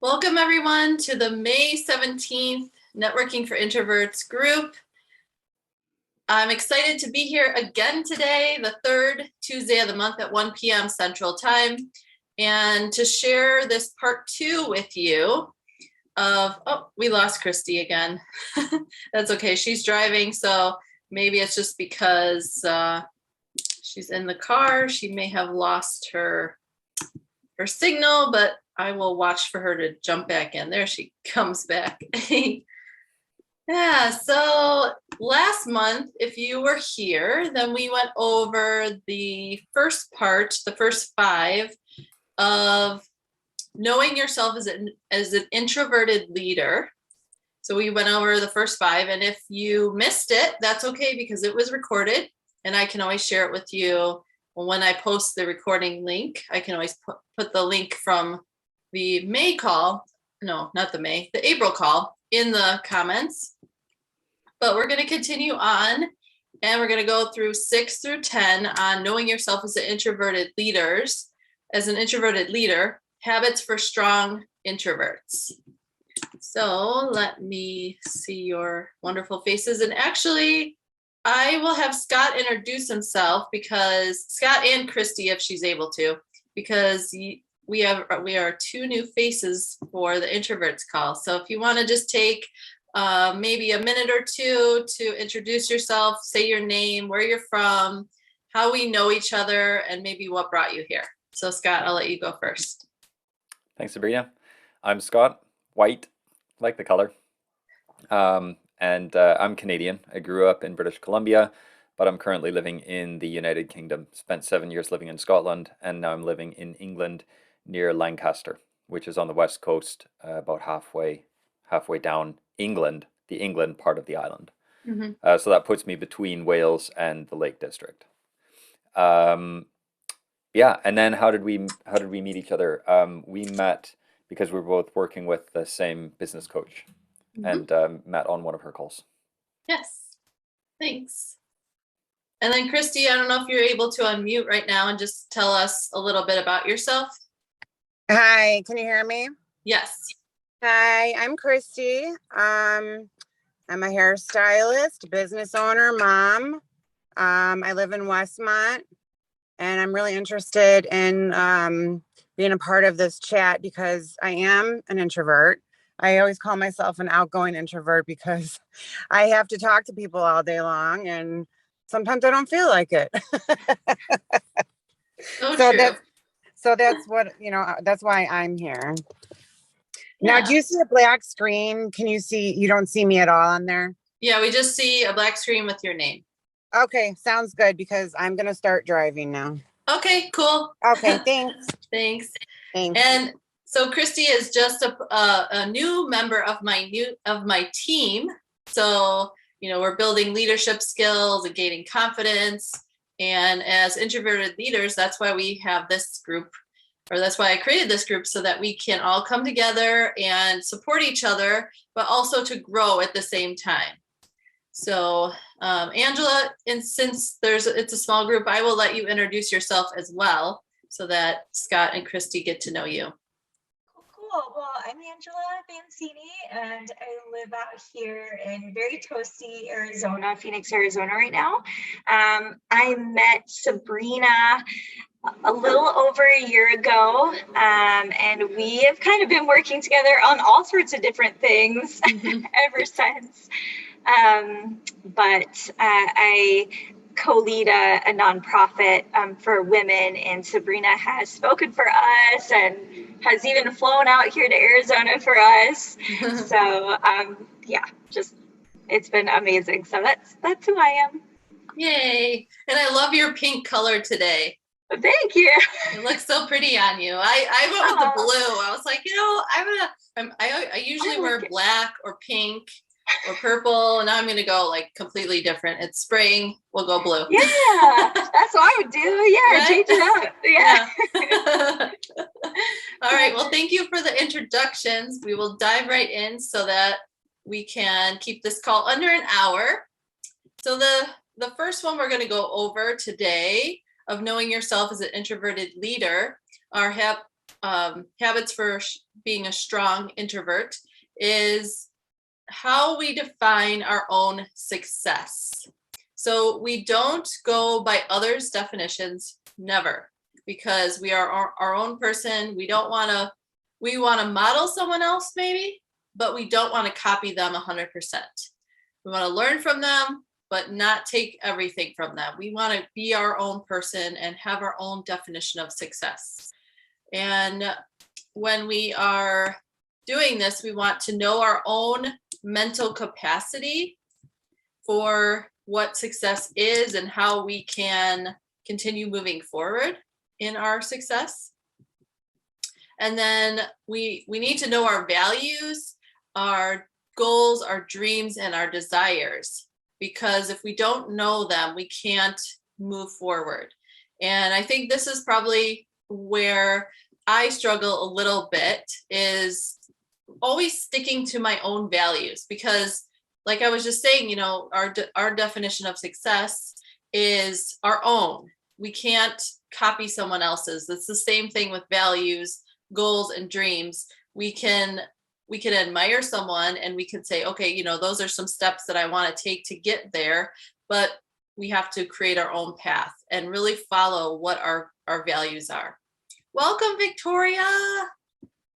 Welcome everyone to the May 17th Networking for Introverts group. I'm excited to be here again today, the third Tuesday of the month at 1 p.m. Central Time, and to share this part 2 with you of, we lost Christy again. That's okay, she's driving, so maybe it's just because she's in the car. She may have lost her signal, but I will watch for her to jump back in. There she comes back. Yeah, so last month, if you were here, then we went over the first part, the first 5 of knowing yourself as an introverted leader. So we went over the first 5, and if you missed it, that's okay because it was recorded, and I can always share it with you. When I post the recording link, I can always put the link from the May call, no, not the May, the April call in the comments. But we're going to continue on, and we're going to go through 6 through 10 on knowing yourself as an introverted leader, habits for strong introverts. So let me see your wonderful faces. And actually, I will have Scott introduce himself, because Scott and Christy, if she's able to, because we are 2 new faces for the introverts call. So if you want to just take maybe a minute or 2 to introduce yourself, say your name, where you're from, how we know each other, and maybe what brought you here. So Scott, I'll let you go first. Thanks, Sabrina. I'm Scott, white, like the color. And I'm Canadian. I grew up in British Columbia, but I'm currently living in the United Kingdom. Spent 7 years living in Scotland, and now I'm living in England near Lancaster, which is on the west coast, about halfway down England, the England part of the island. Mm-hmm. So that puts me between Wales and the Lake District. Yeah, and then how did we meet each other? We met because we were both working with the same business coach. Mm-hmm. And met on one of her calls. Yes, thanks. And then Christy, I don't know if you're able to unmute right now and just tell us a little bit about yourself. Hi, can you hear me? Yes. Hi, I'm Christy. I'm a hairstylist, business owner, mom. I live in Westmont, and I'm really interested in being a part of this chat because I am an introvert. I always call myself an outgoing introvert because I have to talk to people all day long, and sometimes I don't feel like it. So that's what, that's why I'm here. Yeah. Now, do you see a black screen? You don't see me at all on there? Yeah, we just see a black screen with your name. Okay, sounds good, because I'm going to start driving now. Okay, cool. Okay, thanks. Thanks. And so Christy is just a new member of my team. So, we're building leadership skills and gaining confidence. And as introverted leaders, that's why we have this group, or that's why I created this group, so that we can all come together and support each other, but also to grow at the same time. So Angela, and since it's a small group, I will let you introduce yourself as well, so that Scott and Christy get to know you. Cool. Well, I'm Angela Mancini, and I live out here in very toasty Arizona, Phoenix, Arizona right now. I met Sabrina a little over a year ago, and we have kind of been working together on all sorts of different things ever since. But I co-lead a nonprofit for women, and Sabrina has spoken for us and has even flown out here to Arizona for us. So yeah, just it's been amazing. So that's who I am. Yay! And I love your pink color today. Thank you. It looks so pretty on you. I went with the blue. I was like, I usually wear black or pink or purple, and now I'm gonna go like completely different. It's spring, we'll go blue. Yeah, that's what I would do. Yeah, right? Change it up. Yeah. All right, well, thank you for the introductions. We will dive right in so that we can keep this call under an hour. So the first one we're going to go over today of knowing yourself as an introverted leader are habits for being a strong introvert is how we define our own success. So we don't go by others' definitions, never, because we are our own person. We want to model someone else maybe, but we don't want to copy them 100%. We want to learn from them, but not take everything from them. We want to be our own person and have our own definition of success. And when we are doing this, we want to know our own mental capacity for what success is and how we can continue moving forward in our success. And then we need to know our values, our goals, our dreams, and our desires, because if we don't know them, we can't move forward. And I think this is probably where I struggle a little bit, is always sticking to my own values, because like I was just saying, our definition of success is our own. We can't copy someone else's. It's the same thing with values, goals, and dreams. We can admire someone and we can say, okay, those are some steps that I want to take to get there, but we have to create our own path and really follow what our values are. Welcome, Victoria.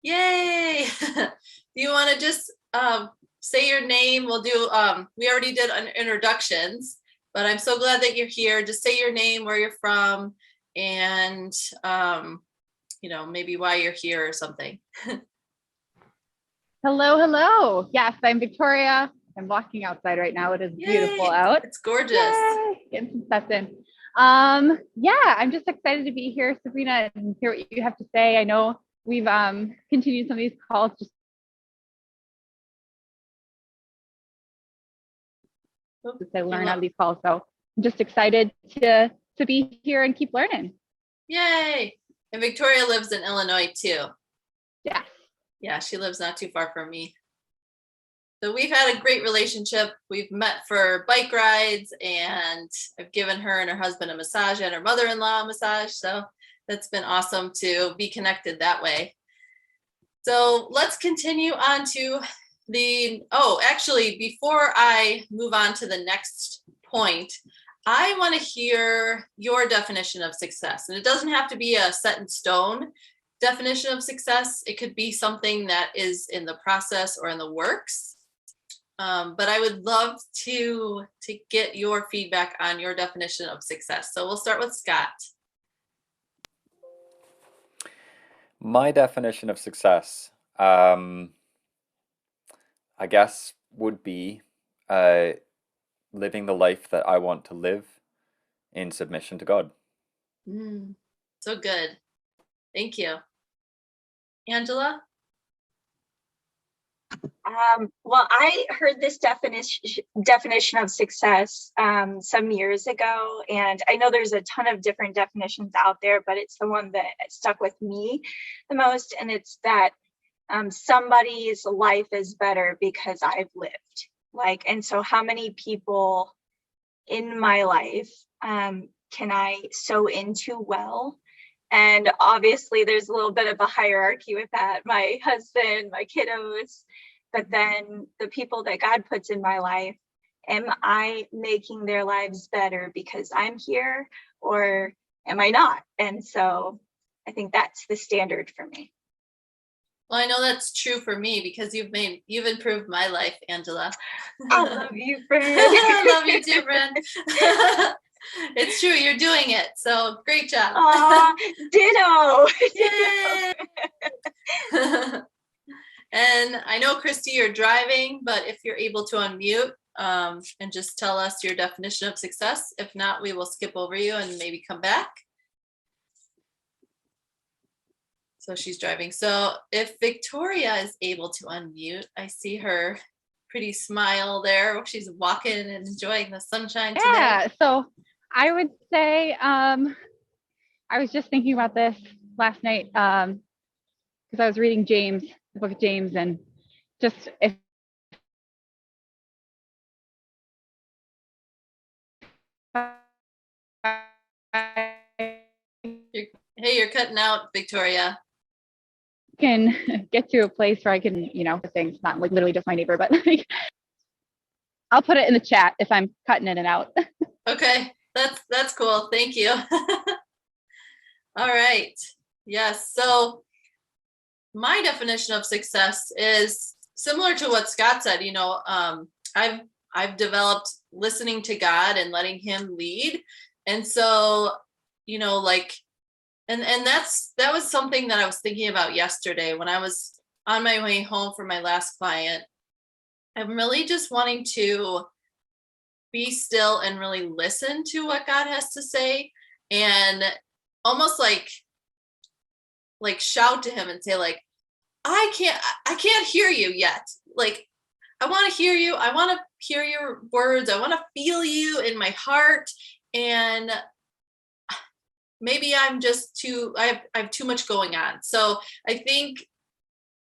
Yay. Do you want to just say your name? We'll do, we already did introductions, but I'm so glad that you're here. Just say your name, where you're from, and, maybe why you're here or something. Hello. Yes, I'm Victoria. I'm walking outside right now. It is beautiful out. It's gorgeous. Yay! Getting some steps in. I'm just excited to be here, Sabrina, and hear what you have to say. I know we've continued some of these calls just to learn on these calls. So I'm just excited to be here and keep learning. Yay! And Victoria lives in Illinois too. Yes. Yeah, she lives not too far from me. So we've had a great relationship. We've met for bike rides, and I've given her and her husband a massage and her mother-in-law a massage. So that's been awesome to be connected that way. So let's continue on to actually, before I move on to the next point, I want to hear your definition of success. And it doesn't have to be a set in stone definition of success. It could be something that is in the process or in the works. But I would love to get your feedback on your definition of success. So we'll start with Scott. My definition of success, I guess, would be living the life that I want to live in submission to God. So good. Thank you. Angela? Well, I heard this definition of success some years ago, and I know there's a ton of different definitions out there, but it's the one that stuck with me the most, and it's that somebody's life is better because I've lived. And so how many people in my life can I sow into well? And obviously there's a little bit of a hierarchy with that. My husband, my kiddos, but then the people that God puts in my life, am I making their lives better because I'm here, or am I not? And so I think that's the standard for me. Well, I know that's true for me because you've improved my life, Angela. I love you, friend. I love you too, friend. It's true, you're doing it. So great job. Ditto. Yay. And I know, Christy, you're driving, but if you're able to unmute and just tell us your definition of success. If not, we will skip over you and maybe come back. So she's driving. So if Victoria is able to unmute, I see her pretty smile there. She's walking and enjoying the sunshine today. Yeah, so I would say, I was just thinking about this last night because I was reading James, the book of James, and just if Hey, you're cutting out, Victoria. can get to a place where I can, things, not like literally just my neighbor, but like, I'll put it in the chat if I'm cutting in and out. Okay, that's cool. Thank you. All right. Yes. So my definition of success is similar to what Scott said. I've developed listening to God and letting him lead. And so, and that was something that I was thinking about yesterday when I was on my way home from my last client. I'm really just wanting to be still and really listen to what God has to say, and almost like shout to him and say, like, I can't hear you yet. Like, I want to hear you. I want to hear your words. I want to feel you in my heart. And maybe I'm just I have too much going on. So I think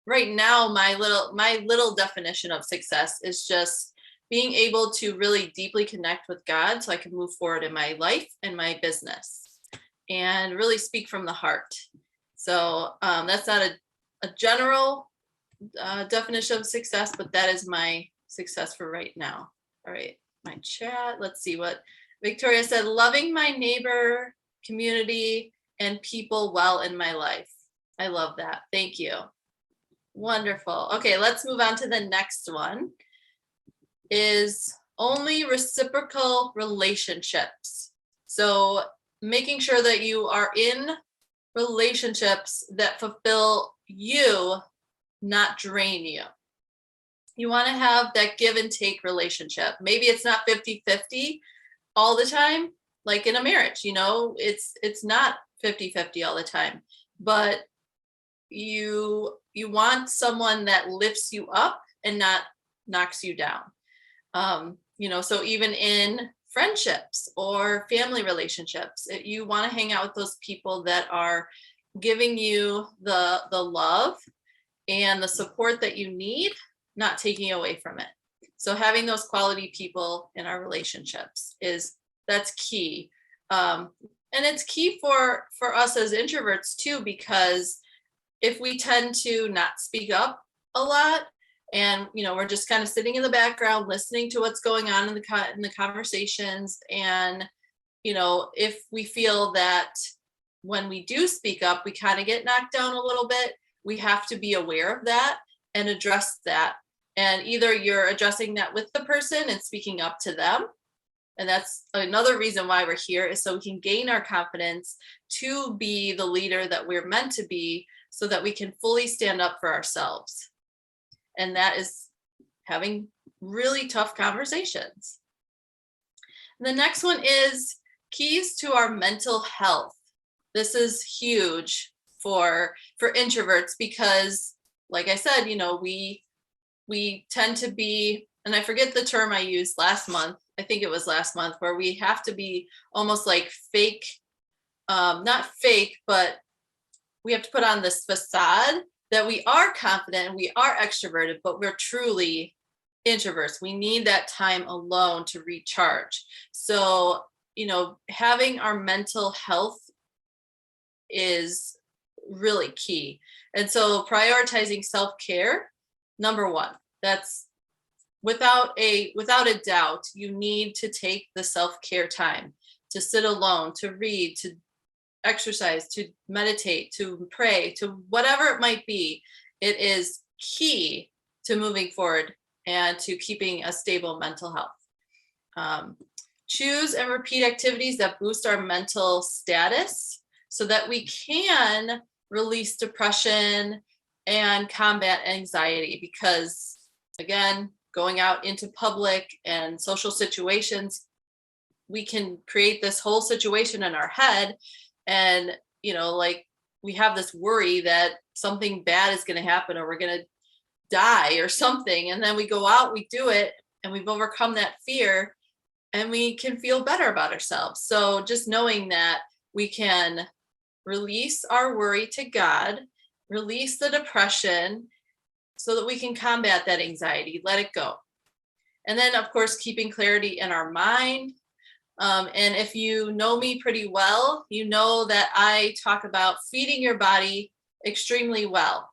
right now, my little definition of success is just being able to really deeply connect with God so I can move forward in my life and my business and really speak from the heart. So that's not a general definition of success, but that is my success for right now. All right, my chat. Let's see what Victoria said. Loving my neighbor, community, and people well in my life. I love that. Thank you. Wonderful. Okay, let's move on to the next one. Is only reciprocal relationships. So making sure that you are in relationships that fulfill you, not drain you. You want to have that give and take relationship. Maybe it's not 50-50 all the time, like in a marriage, it's not 50-50 all the time, but you want someone that lifts you up and not knocks you down. So even in friendships or family relationships, you want to hang out with those people that are giving you the love and the support that you need, not taking away from it. So having those quality people in our relationships that's key. And it's key for us as introverts too, because if we tend to not speak up a lot, and we're just kind of sitting in the background listening to what's going on in the conversations, and if we feel that when we do speak up we kind of get knocked down a little bit, we have to be aware of that and address that. And either you're addressing that with the person and speaking up to them, and that's another reason why we're here, is so we can gain our confidence to be the leader that we're meant to be, so that we can fully stand up for ourselves. And that is having really tough conversations. And the next one is keys to our mental health. This is huge for introverts because, like I said, we tend to be, and I forget the term I used last month. I think it was last month, where we have to be almost like fake, not fake, but we have to put on this facade that we are confident and we are extroverted, but we're truly introverts. We need that time alone to recharge. So, having our mental health is really key. And so prioritizing self-care, number one, that's without a doubt, you need to take the self-care time to sit alone, to read, to exercise, to meditate, to pray, to whatever it might be. It is key to moving forward and to keeping a stable mental health. Choose and repeat activities that boost our mental status so that we can release depression and combat anxiety, because again, going out into public and social situations, we can create this whole situation in our head. And, we have this worry that something bad is going to happen or we're going to die or something. And then we go out, we do it, and we've overcome that fear and we can feel better about ourselves. So just knowing that we can release our worry to God, release the depression so that we can combat that anxiety, let it go. And then, of course, keeping clarity in our mind. And if you know me pretty well, you know that I talk about feeding your body extremely well.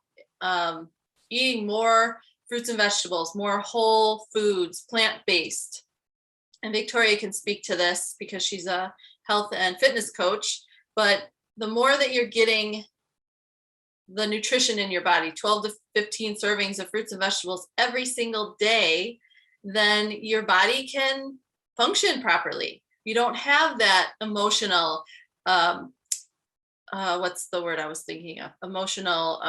eating more fruits and vegetables, more whole foods, plant-based. And Victoria can speak to this because she's a health and fitness coach. But the more that you're getting the nutrition in your body, 12 to 15 servings of fruits and vegetables every single day, then your body can function properly. You don't have that emotional, what's the word I was thinking of? Emotional,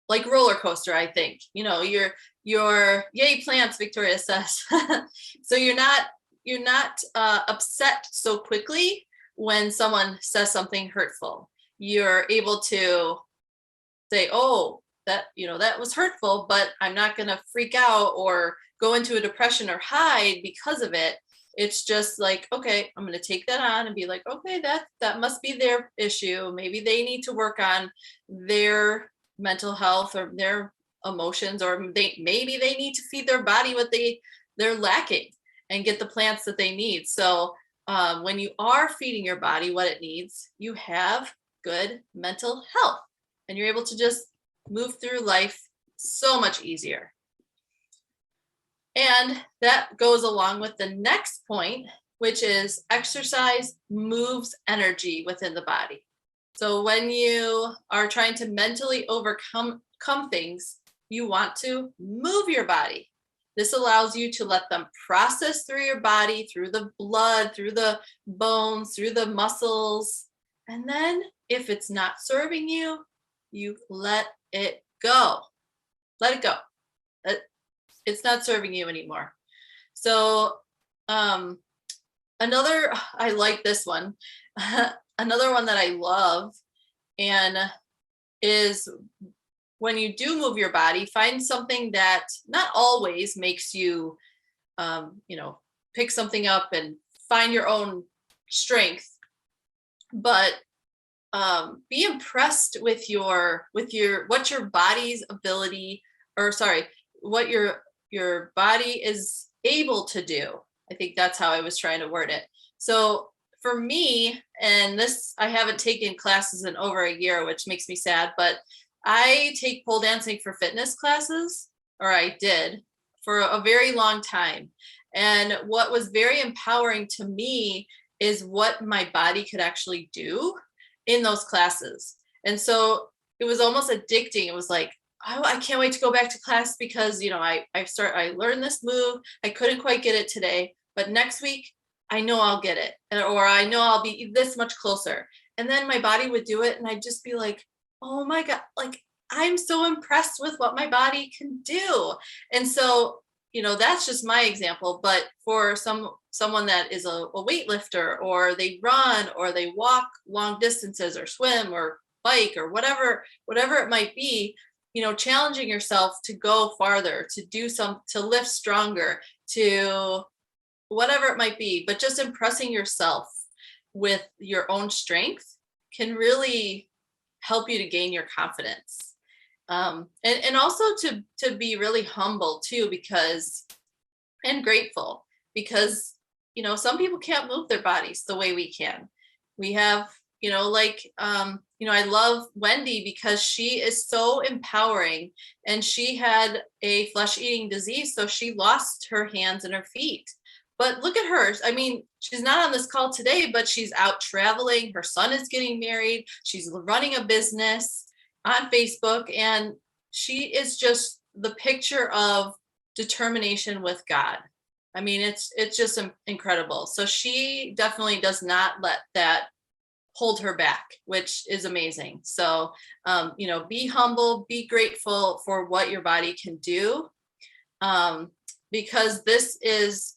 like roller coaster, I think. You know, you're yay plants, Victoria says. So you're not upset so quickly when someone says something hurtful. You're able to say, oh, that was hurtful, but I'm not going to freak out or go into a depression or hide because of it. It's just like, okay, I'm going to take that on and be like, okay, that must be their issue. Maybe they need to work on their mental health or their emotions, or maybe they need to feed their body what they're lacking and get the plants that they need. So when you are feeding your body what it needs, you have good mental health and you're able to just move through life so much easier. And that goes along with the next point, which is exercise moves energy within the body. So when you are trying to mentally overcome things, you want to move your body. This allows you to let them process through your body, through the blood, through the bones, through the muscles. And then if it's not serving you, you let it go. Let it go. It's not serving you anymore. So I like this one. Another one that I love and is when you do move your body, find something that not always makes you, pick something up and find your own strength, but be impressed with what your body's ability, or sorry, what your body is able to do. I think that's how I was trying to word it. So for me, and this, I haven't taken classes in over a year, which makes me sad, but I take pole dancing for fitness classes, or I did for a very long time. And what was very empowering to me is what my body could actually do in those classes. And so it was almost addicting. It was like, oh, I can't wait to go back to class because, I learned this move. I couldn't quite get it today, but next week I know I'll get it, or I know I'll be this much closer. And then my body would do it and I'd just be like, oh my God, like I'm so impressed with what my body can do. And so, that's just my example, but for someone that is a weightlifter, or they run, or they walk long distances, or swim, or bike, or whatever it might be, challenging yourself to go farther, to lift stronger, to whatever it might be, but just impressing yourself with your own strength can really help you to gain your confidence. And also to be really humble too, and grateful, because, some people can't move their bodies the way we can. We have, I love Wendy because she is so empowering, and she had a flesh-eating disease. So she lost her hands and her feet. But look at her. I mean, she's not on this call today, but she's out traveling. Her son is getting married. She's running a business on Facebook. And she is just the picture of determination with God. I mean, it's just incredible. So she definitely does not let that hold her back, which is amazing. So, be humble, be grateful for what your body can do, because this is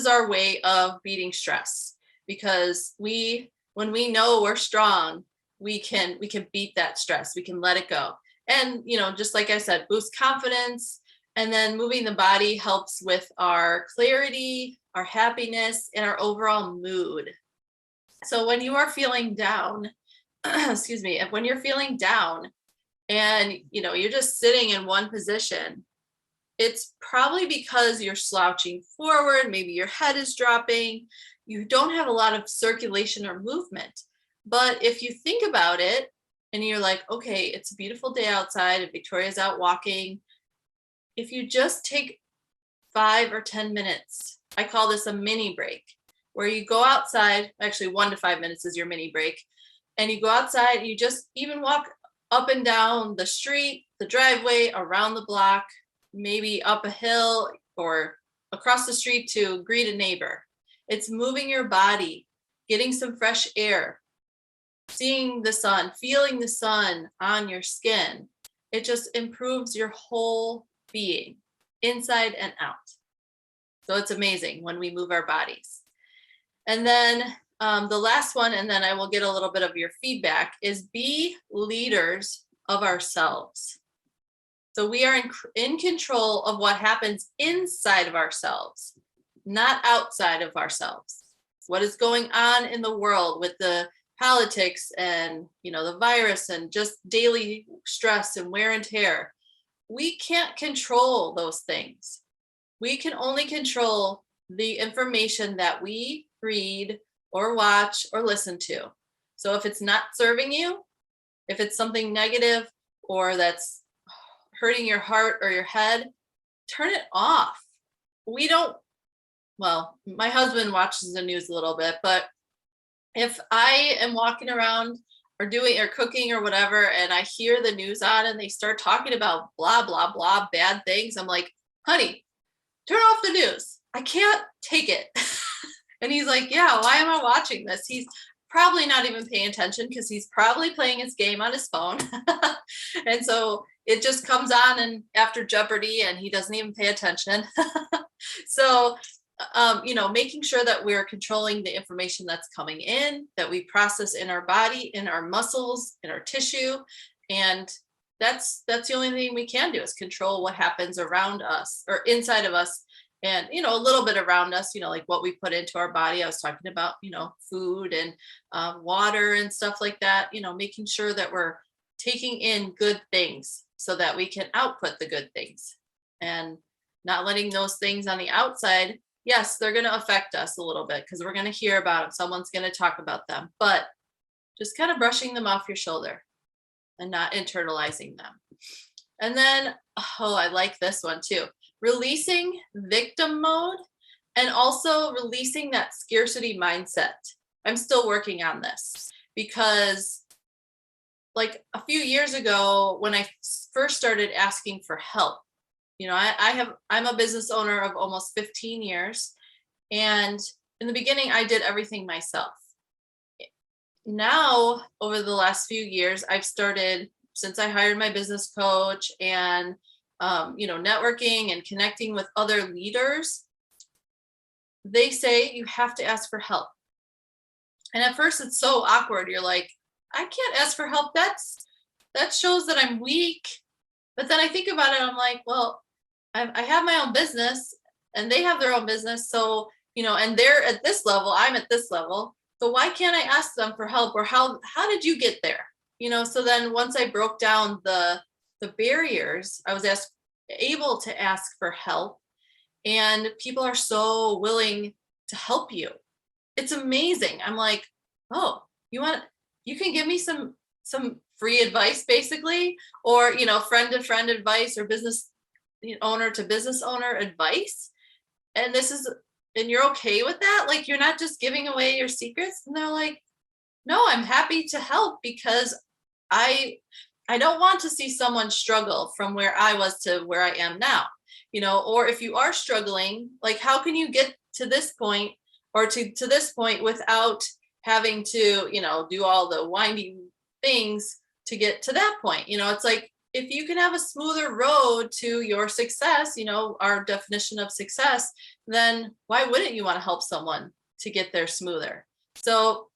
our way of beating stress. Because when we know we're strong, we can beat that stress. We can let it go. And, just like I said, boost confidence. And then moving the body helps with our clarity, our happiness, and our overall mood. So when you are feeling down, when you're feeling down and, you're just sitting in one position, it's probably because you're slouching forward. Maybe your head is dropping. You don't have a lot of circulation or movement. But if you think about it and you're like, okay, it's a beautiful day outside and Victoria's out walking. If you just take 5 or 10 minutes, I call this a mini break, where you go outside, actually 1 to 5 minutes is your mini break, and you go outside, you just even walk up and down the street, the driveway, around the block, maybe up a hill or across the street to greet a neighbor. It's moving your body, getting some fresh air, seeing the sun, feeling the sun on your skin. It just improves your whole being, inside and out. So it's amazing when we move our bodies. And then the last one, and then I will get a little bit of your feedback, is be leaders of ourselves. So we are in control of what happens inside of ourselves, not outside of ourselves. What is going on in the world with the politics and, the virus and just daily stress and wear and tear. We can't control those things. We can only control the information that we read or watch or listen to. So if it's not serving you, if it's something negative or that's hurting your heart or your head, turn it off. My husband watches the news a little bit, but if I am walking around or cooking or whatever, and I hear the news on and they start talking about blah, blah, blah, bad things, I'm like, honey, turn off the news. I can't take it. And he's like, yeah, why am I watching this? He's probably not even paying attention because he's probably playing his game on his phone. And so it just comes on and after Jeopardy and he doesn't even pay attention. So, making sure that we're controlling the information that's coming in, that we process in our body, in our muscles, in our tissue. And that's the only thing we can do is control what happens around us or inside of us. And, a little bit around us, like what we put into our body. I was talking about, food and water and stuff like that, making sure that we're taking in good things so that we can output the good things and not letting those things on the outside. Yes, they're going to affect us a little bit because we're going to hear about them. Someone's going to talk about them, but just kind of brushing them off your shoulder and not internalizing them. And then, I like this one too. Releasing victim mode and also releasing that scarcity mindset. I'm still working on this because like a few years ago, when I first started asking for help, I'm a business owner of almost 15 years. And in the beginning, I did everything myself. Now, over the last few years, I've started, since I hired my business coach and, networking and connecting with other leaders, they say you have to ask for help. And at first it's so awkward. You're like, I can't ask for help. That shows that I'm weak. But then I think about it. I'm like, well, I have my own business and they have their own business. So, and they're at this level, I'm at this level. So why can't I ask them for help? Or how did you get there? So then once I broke down the barriers, I was able to ask for help, and people are so willing to help you. It's amazing. I'm like, oh, you can give me some free advice basically, or, friend to friend advice or business owner to business owner advice. And you're okay with that? Like, you're not just giving away your secrets? And they're like, no, I'm happy to help because I don't want to see someone struggle from where I was to where I am now, or if you are struggling, like, how can you get to this point or to this point without having to, do all the winding things to get to that point? It's like, if you can have a smoother road to your success, our definition of success, then why wouldn't you want to help someone to get there smoother? So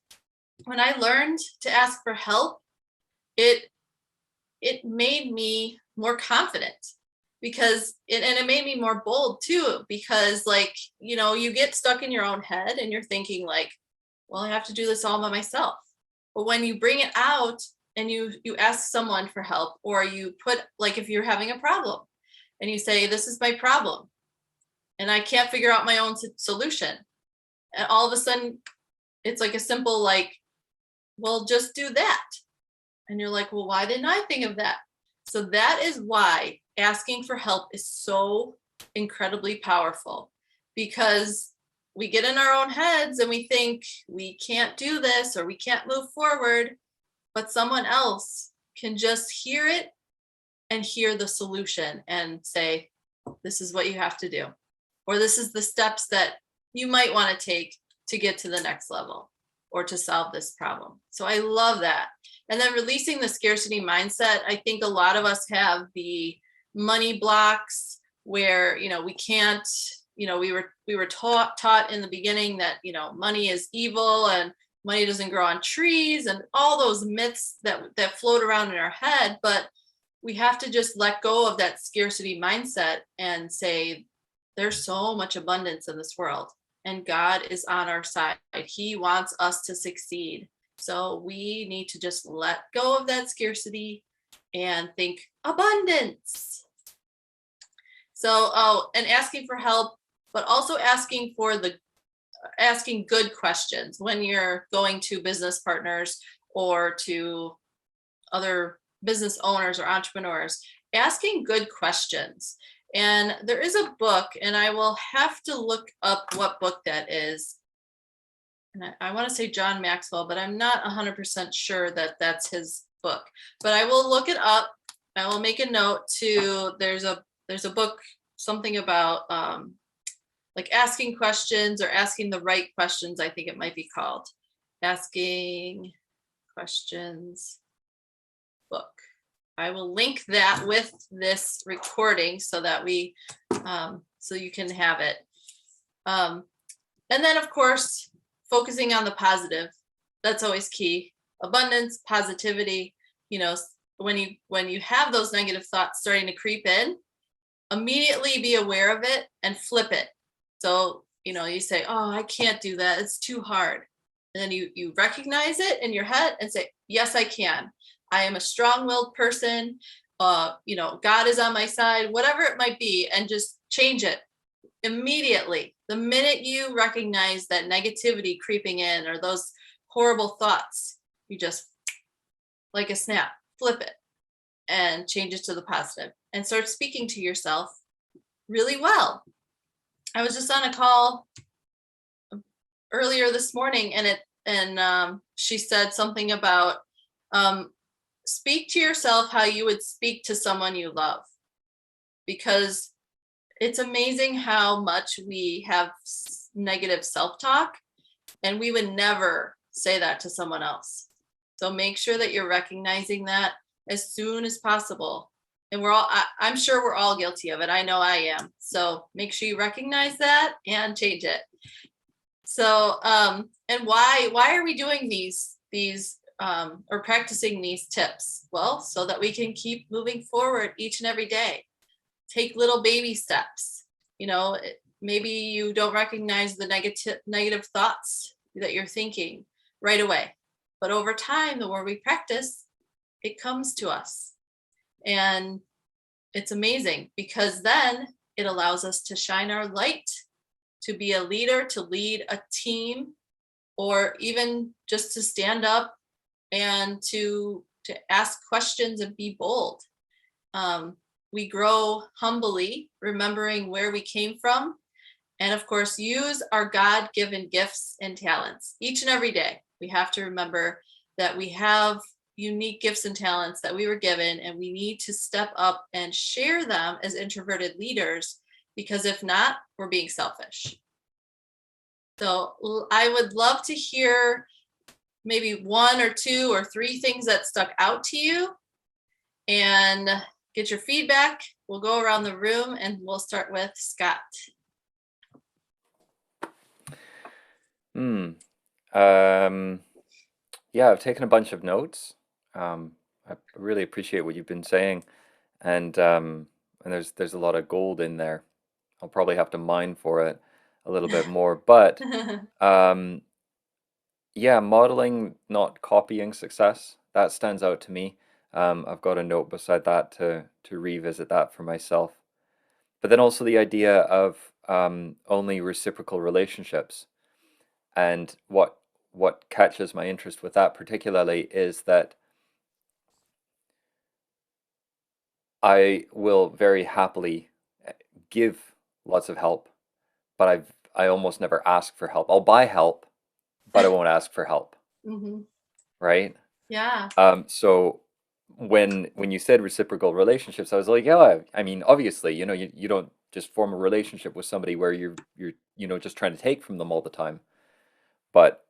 when I learned to ask for help, it made me more confident because it made me more bold too, because you get stuck in your own head and you're thinking like, well, I have to do this all by myself. But when you bring it out and you ask someone for help, or you put, like, if you're having a problem and you say, this is my problem and I can't figure out my own solution. And all of a sudden it's like a simple, like, well, just do that. And you're like, well, why didn't I think of that? So that is why asking for help is so incredibly powerful, because we get in our own heads and we think we can't do this or we can't move forward, but someone else can just hear it and hear the solution and say, this is what you have to do, or this is the steps that you might want to take to get to the next level or to solve this problem. So I love that. And then releasing the scarcity mindset. I think a lot of us have the money blocks where, we can't, we were taught in the beginning that, money is evil and money doesn't grow on trees and all those myths that float around in our head. But we have to just let go of that scarcity mindset and say, there's so much abundance in this world and God is on our side. He wants us to succeed. So we need to just let go of that scarcity and think abundance. So, and asking for help, but also asking good questions when you're going to business partners or to other business owners or entrepreneurs, asking good questions. And there is a book, and I will have to look up what book that is. And I want to say John Maxwell, but I'm not 100% sure that that's his book. But I will look it up. I will make a note to, there's a book, something about like asking questions or asking the right questions, I think it might be called. Asking Questions book. I will link that with this recording so that so you can have it. And then of course, focusing on the positive, that's always key. Abundance, positivity, when you have those negative thoughts starting to creep in, immediately be aware of it and flip it. So, you say, oh, I can't do that. It's too hard. And then you recognize it in your head and say, yes, I can. I am a strong-willed person. God is on my side, whatever it might be, and just change it immediately. The minute you recognize that negativity creeping in or those horrible thoughts, you just, like a snap, flip it and change it to the positive and start speaking to yourself really well. I was just on a call earlier this morning and she said something about speak to yourself how you would speak to someone you love, because it's amazing how much we have negative self-talk and we would never say that to someone else. So make sure that you're recognizing that as soon as possible. And I'm sure we're all guilty of it. I know I am. So make sure you recognize that and change it. So, and why are we doing these or practicing these tips? Well, so that we can keep moving forward each and every day. Take little baby steps. Maybe you don't recognize the negative thoughts that you're thinking right away, but over time, the more we practice, it comes to us. And it's amazing because then it allows us to shine our light, to be a leader, to lead a team, or even just to stand up and to ask questions and be bold. We grow humbly, remembering where we came from, and of course, use our God-given gifts and talents each and every day. We have to remember that we have unique gifts and talents that we were given, and we need to step up and share them as introverted leaders, because if not, we're being selfish. So I would love to hear maybe 1 or 2 or 3 things that stuck out to you and get your feedback. We'll go around the room and we'll start with Scott. Yeah, I've taken a bunch of notes. I really appreciate what you've been saying, and there's a lot of gold in there. I'll probably have to mine for it a little bit more, but yeah, modeling, not copying success, that stands out to me. I've got a note beside that to revisit that for myself. But then also the idea of only reciprocal relationships, and what catches my interest with that particularly is that I will very happily give lots of help, but I almost never ask for help. I'll buy help, but I won't ask for help, Hmm. right? Yeah. So when you said reciprocal relationships, I was like, yeah, I mean, obviously, you don't just form a relationship with somebody where you're just trying to take from them all the time. But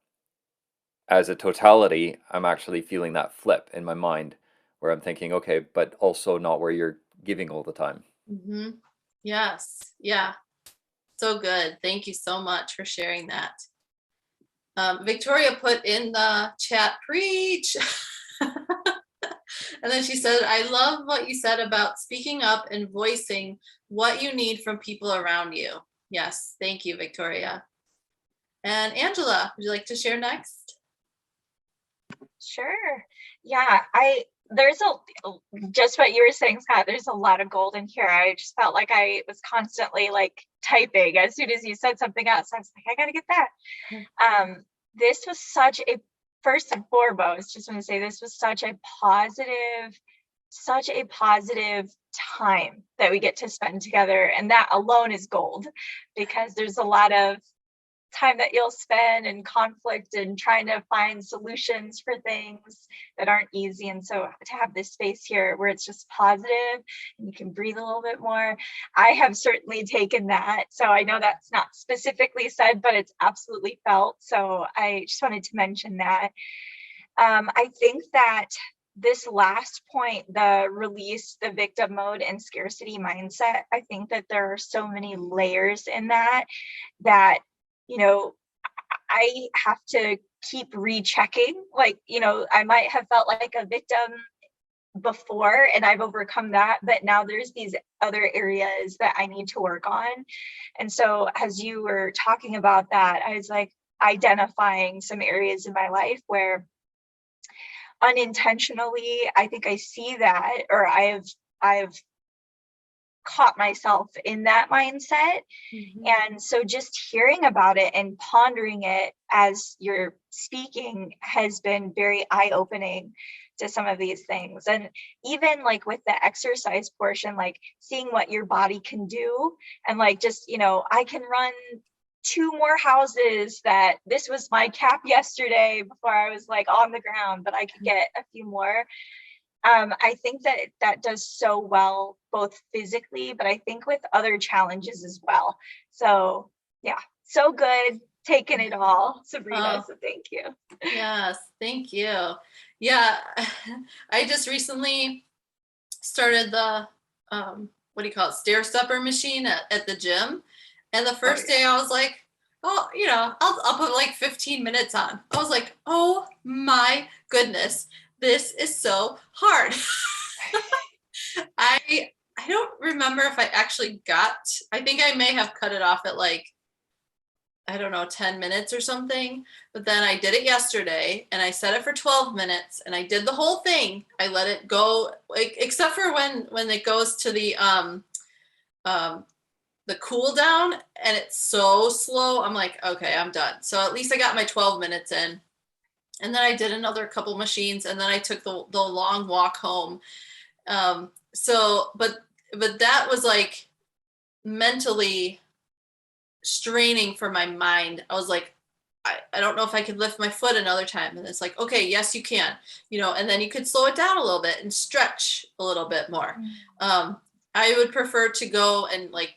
as a totality, I'm actually feeling that flip in my mind where I'm thinking, okay, but also not where you're giving all the time. Hmm. Yes. Yeah. So good. Thank you so much for sharing that. Victoria put in the chat, preach. And then she said, I love what you said about speaking up and voicing what you need from people around you. Yes. Thank you, Victoria. And Angela, would you like to share next? Sure. Yeah, there's just what you were saying, Scott, there's a lot of gold in here. I just felt like I was constantly like typing as soon as you said something else. I was like, I gotta get that. This was first and foremost, just want to say this was such a positive time that we get to spend together. And that alone is gold, because there's a lot of time that you'll spend in conflict and trying to find solutions for things that aren't easy. And so to have this space here where it's just positive and you can breathe a little bit more, I have certainly taken that. So I know that's not specifically said, but it's absolutely felt. So I just wanted to mention that. I think that this last point, the release, the victim mode and scarcity mindset, I think that there are so many layers in that I have to keep rechecking. Like, I might have felt like a victim before and I've overcome that, but now there's these other areas that I need to work on. And so as you were talking about that, I was like identifying some areas in my life where unintentionally, I think I see that, or I've caught myself in that mindset. Mm-hmm. And so just hearing about it and pondering it as you're speaking has been very eye-opening to some of these things. And even like with the exercise portion, like seeing what your body can do, and like just, I can run 2 more houses. That this was my cap yesterday before I was like on the ground, but I could get a few more. I think that does so well, both physically, but I think with other challenges as well. So yeah, so good. Taking it all, Sabrina. So thank you. Yes, thank you. Yeah, I just recently started the what do you call it, stair stepper machine at the gym, and the first day I was like, oh, I'll put like 15 minutes on. I was like, oh my goodness, this is so hard. I don't remember if I actually I think I may have cut it off at like, I don't know, 10 minutes or something. But then I did it yesterday and I set it for 12 minutes and I did the whole thing. I let it go, except for when it goes to the cool down and it's so slow. I'm like, okay, I'm done. So at least I got my 12 minutes in. And then I did another couple machines and then I took the long walk home. But that was like mentally straining for my mind. I was like, I don't know if I could lift my foot another time. And it's like, okay, yes, you can, and then you could slow it down a little bit and stretch a little bit more. I would prefer to go and like,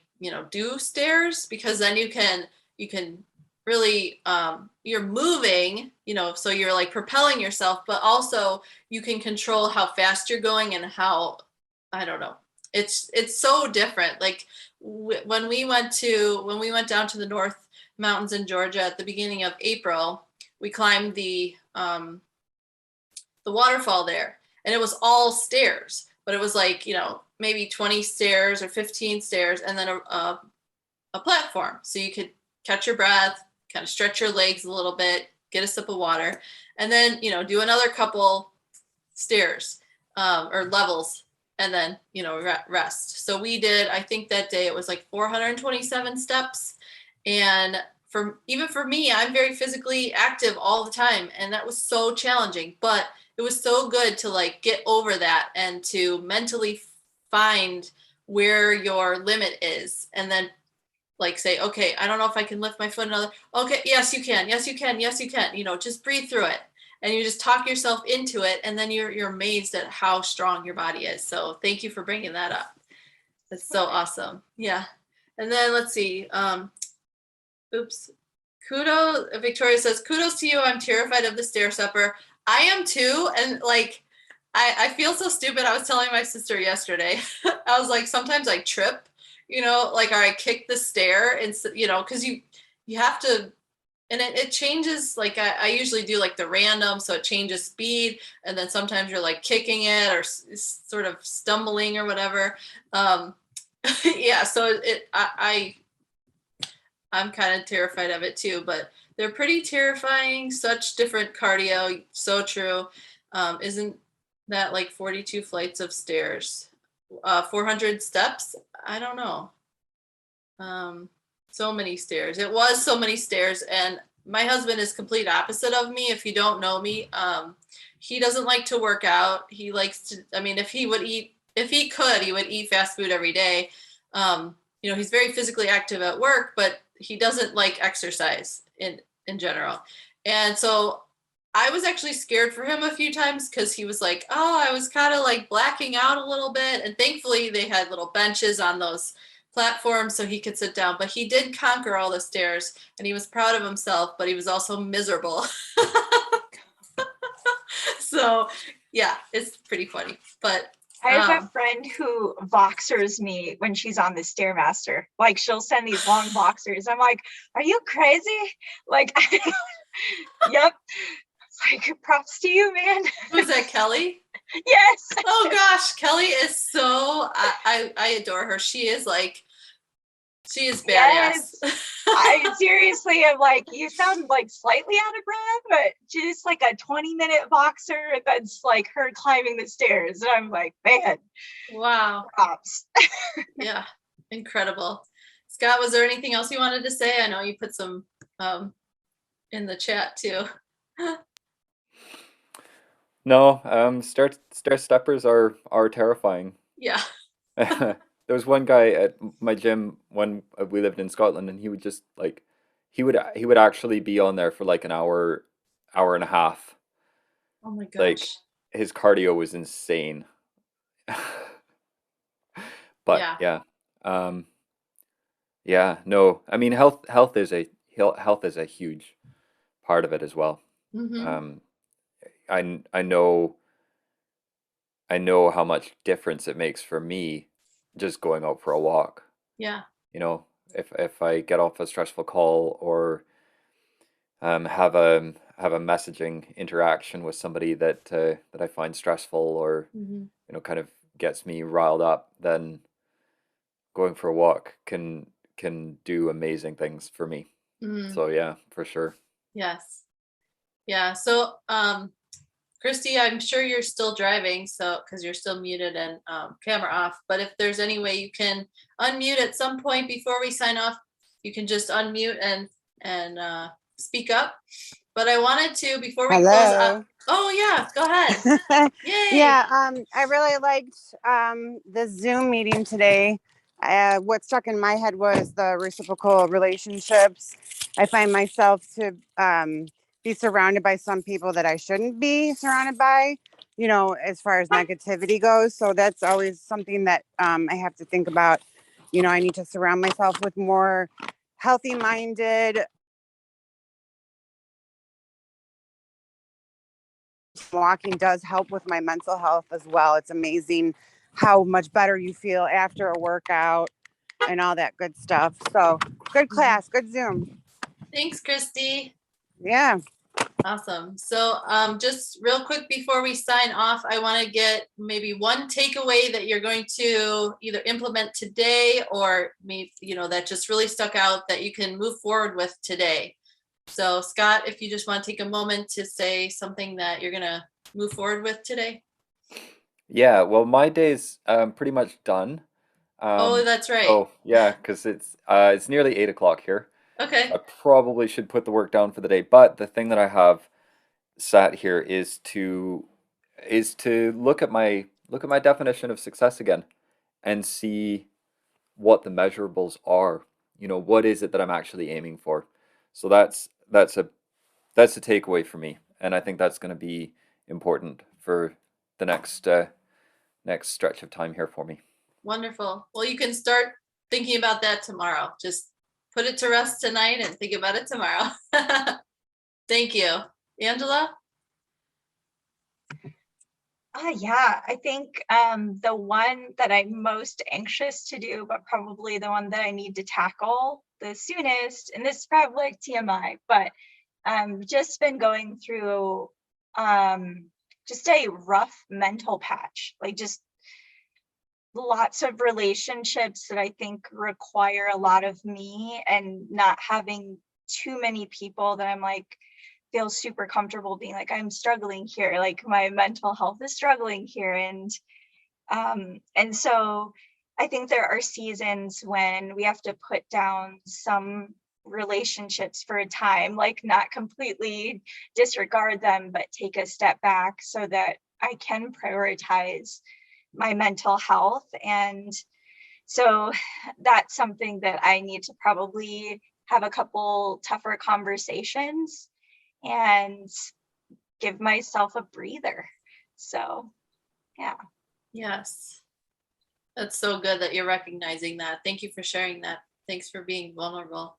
do stairs, because then you can really, you're moving, so you're like propelling yourself, but also you can control how fast you're going and how, I don't know. It's so different. Like when we went down to the North Mountains in Georgia at the beginning of April, we climbed the waterfall there, and it was all stairs, but it was like, maybe 20 stairs or 15 stairs, and then a platform. So you could catch your breath, kind of stretch your legs a little bit, get a sip of water, and then, do another couple stairs or levels, and then, rest. So we did, I think that day it was like 427 steps. And even for me, I'm very physically active all the time. And that was so challenging, but it was so good to like get over that and to mentally find where your limit is, and then like say, okay, I don't know if I can lift my foot another. Okay, yes, you can. Yes, you can. Yes, you can. You know, just breathe through it. And you just talk yourself into it, and then you're amazed at how strong your body is. So thank you for bringing that up. That's so awesome. Yeah. And then let's see. Oops. Kudos. Victoria says, kudos to you. I'm terrified of the stair stepper. I am too. And like, I feel so stupid. I was telling my sister yesterday, I was like, sometimes I trip, you know, like, or I kick the stair, and, you know, cause you have to, and it changes. Like I usually do like the random, so it changes speed. And then sometimes you're like kicking it or sort of stumbling or whatever. Yeah. So I'm kind of terrified of it too, but they're pretty terrifying. Such different cardio. So true. Isn't that like 42 flights of stairs? 400 steps? I don't know. So many stairs. It was so many stairs. And my husband is complete opposite of me. If you don't know me, he doesn't like to work out. He likes to, I mean, if he could, he would eat fast food every day. You know, he's very physically active at work, but he doesn't like exercise in general. And so I was actually scared for him a few times, because he was like, oh, I was kind of like blacking out a little bit. And thankfully they had little benches on those platforms so he could sit down. But he did conquer all the stairs, and he was proud of himself, but he was also miserable. So yeah, it's pretty funny. But I have a friend who Voxers me when she's on the Stairmaster. Like, she'll send these long Voxers. I'm like, are you crazy? Like, yep. It's like, props to you, man. Who's that, Kelly? Yes. Oh gosh, Kelly is so, I adore her. She is badass. Yes. I seriously am like, you sound like slightly out of breath, but just like a 20-minute Voxer that's like her climbing the stairs. And I'm like, man, Wow. props. Yeah, incredible. Scott, was there anything else you wanted to say? I know you put some in the chat too. No, stair steppers are terrifying. Yeah. There was one guy at my gym when we lived in Scotland, and he would just like he would actually be on there for like an hour and a half. Oh my Like, gosh. his cardio was insane. But Yeah. yeah. Yeah, no. I mean, health is a huge part of it as well. Mm-hmm. I know how much difference it makes for me just going out for a walk. Yeah. You know, if I get off a stressful call, or have a messaging interaction with somebody that I find stressful, or Mm-hmm. you know, kind of gets me riled up, then going for a walk can do amazing things for me. Mm-hmm. So yeah, for sure. Yes. Yeah. So, Christy, I'm sure you're still driving, so because you're still muted and camera off. But if there's any way you can unmute at some point before we sign off, you can just unmute and speak up. But I wanted to, before we close up. Oh yeah, go ahead. Yay. Yeah, I really liked the Zoom meeting today. What stuck in my head was the reciprocal relationships. I find myself to be surrounded by some people that I shouldn't be surrounded by, you know, as far as negativity goes. So that's always something that I have to think about. You know, I need to surround myself with more healthy-minded. Walking does help with my mental health as well. It's amazing how much better you feel after a workout and all that good stuff. So good class, good Zoom. Thanks, Christy. Yeah. Awesome. So just real quick before we sign off, I want to get maybe one takeaway that you're going to either implement today, or maybe, you know, that just really stuck out that you can move forward with today. So Scott, if you just want to take a moment to say something that you're going to move forward with today. Yeah, well, my day's pretty much done. Oh, that's right. Oh yeah, because it's nearly 8 o'clock here. Okay. I probably should put the work down for the day, but the thing that I have sat here is to look at my definition of success again, and see what the measurables are. You know, what is it that I'm actually aiming for? So that's a takeaway for me, and I think that's going to be important for the next stretch of time here for me. Wonderful. Well, you can start thinking about that tomorrow. Just put it to rest tonight and think about it tomorrow. Thank you. Angela? Yeah, I think the one that I'm most anxious to do, but probably the one that I need to tackle the soonest, and this is probably like TMI, but just been going through just a rough mental patch, like just lots of relationships that I think require a lot of me, and not having too many people that I'm like, feel super comfortable being like, I'm struggling here, like my mental health is struggling here. And so I think there are seasons when we have to put down some relationships for a time, like not completely disregard them, but take a step back so that I can prioritize my mental health. And so that's something that I need to probably have a couple tougher conversations and give myself a breather. So, yeah. Yes. That's so good that you're recognizing that. Thank you for sharing that. Thanks for being vulnerable.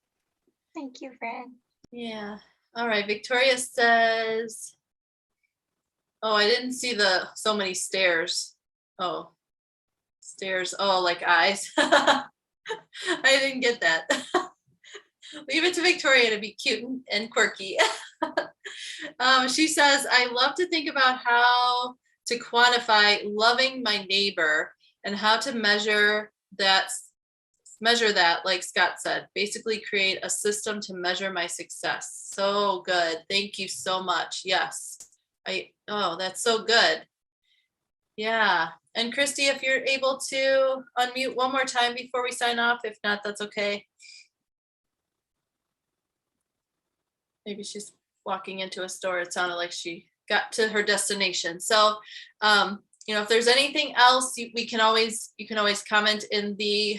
Thank you, Fran. Yeah. All right. Victoria says, oh, I didn't see so many stairs. Oh, stairs. Oh, like eyes. I didn't get that. Leave it to Victoria to be cute and quirky. She says, I love to think about how to quantify loving my neighbor and how to measure that, like Scott said, basically create a system to measure my success. So good. Thank you so much. Yes. That's so good. Yeah. And Christy, if you're able to unmute one more time before we sign off, if not, that's okay. Maybe she's walking into a store. It sounded like she got to her destination. So, if there's anything else, you can always comment in the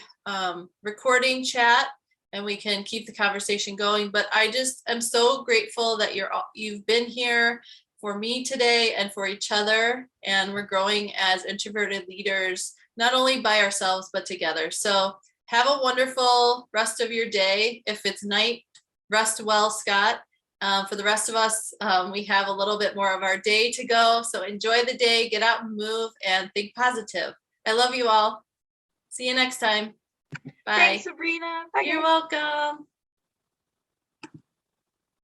recording chat, and we can keep the conversation going. But I just am so grateful that you've been here for me today and for each other, and we're growing as introverted leaders, not only by ourselves but together. So have a wonderful rest of your day. If it's night, rest well, Scott. For the rest of us, we have a little bit more of our day to go. So enjoy the day, get out and move, and think positive. I love you all. See you next time. Bye. Thanks, Sabrina. Bye. You're welcome.